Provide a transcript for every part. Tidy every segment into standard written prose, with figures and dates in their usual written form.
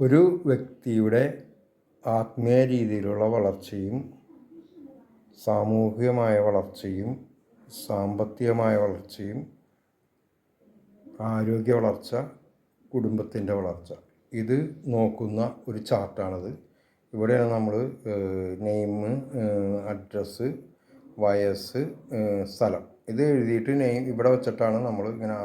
ഒരു വ്യക്തിയുടെ ആത്മീയ രീതിയിലുള്ള വളർച്ചയും സാമൂഹികമായ വളർച്ചയും സാമ്പത്തികമായ വളർച്ചയും ആരോഗ്യ വളർച്ച, കുടുംബത്തിൻ്റെ വളർച്ച, ഇത് നോക്കുന്ന ഒരു ചാർട്ടാണിത്. ഇവിടെയാണ് നമ്മൾ നെയിം, അഡ്രസ്സ്, വയസ്സ്, സ്ഥലം ഇത് എഴുതിയിട്ട് ഇവിടെ വെച്ചിട്ടാണ് നമ്മൾ ഇങ്ങനെ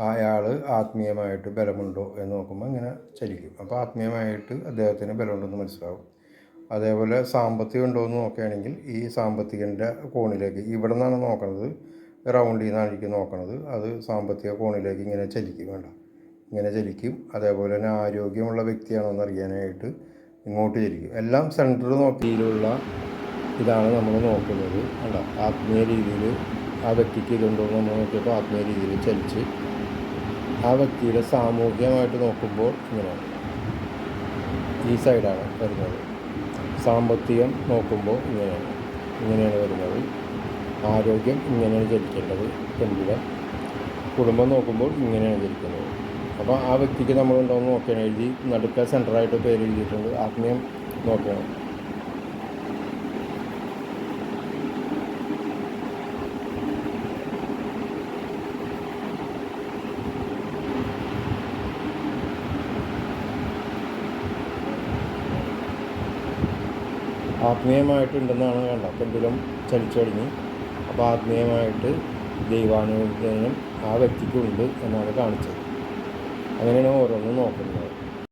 അയാൾ ആത്മീയമായിട്ട് ബലമുണ്ടോ എന്ന് നോക്കുമ്പോൾ ഇങ്ങനെ ചലിക്കും. അപ്പോൾ ആത്മീയമായിട്ട് അദ്ദേഹത്തിന് ബലമുണ്ടെന്ന് മനസ്സിലാവും. അതേപോലെ സാമ്പത്തികം ഉണ്ടോ എന്ന് നോക്കുകയാണെങ്കിൽ ഈ സാമ്പത്തികൻ്റെ കോണിലേക്ക് ഇവിടെ നിന്നാണ് നോക്കുന്നത്, റൗണ്ടിൽ നിന്നായിരിക്കും നോക്കുന്നത്. അത് സാമ്പത്തിക കോണിലേക്ക് ഇങ്ങനെ ചലിക്കും, വേണ്ട ഇങ്ങനെ ചലിക്കും. അതേപോലെ തന്നെ ആരോഗ്യമുള്ള വ്യക്തിയാണോ എന്ന് അറിയാനായിട്ട് ഇങ്ങോട്ട് ചലിക്കും. എല്ലാം സെൻറ്റർ നോക്കിയുള്ള ഇതാണ് നമ്മൾ നോക്കുന്നത്. അല്ല, ആത്മീയ രീതിയിൽ ആ വ്യക്തിക്ക് ഇതുണ്ടോ എന്ന് നമ്മൾ നോക്കിയപ്പോൾ ആത്മീയ രീതിയിൽ ചലിച്ച് ആ വ്യക്തിയുടെ സാമൂഹികമായിട്ട് നോക്കുമ്പോൾ ഇങ്ങനെയാണ്, ഈ സൈഡാണ് വരുന്നത്. സാമ്പത്തികം നോക്കുമ്പോൾ ഇങ്ങനെയാണ് വരുന്നത്. ആരോഗ്യം ഇങ്ങനെയാണ് ചലിക്കേണ്ടത്, പെൺപിട. കുടുംബം നോക്കുമ്പോൾ ഇങ്ങനെയാണ് ചലിക്കുന്നത്. അപ്പോൾ ആ വ്യക്തിക്ക് നമ്മളുണ്ടോ എന്ന് നോക്കണം. എഴുതി നടുക്ക സെൻറ്ററായിട്ട് പേര് എഴുതിയിട്ടുണ്ട്. ആത്മീയം നോക്കണം. ആത്മീയമായിട്ടുണ്ടെന്നാണ് വേണ്ട, പെൻഡുലം ചലിച്ചു തുടങ്ങി. അപ്പോൾ ആത്മീയമായിട്ട് ദൈവാനുഗ്രഹം ആ വ്യക്തിക്കുണ്ട് എന്നാണ് കാണിച്ചത്. അങ്ങനെയാണ് ഓരോന്നും നോക്കുന്നത്.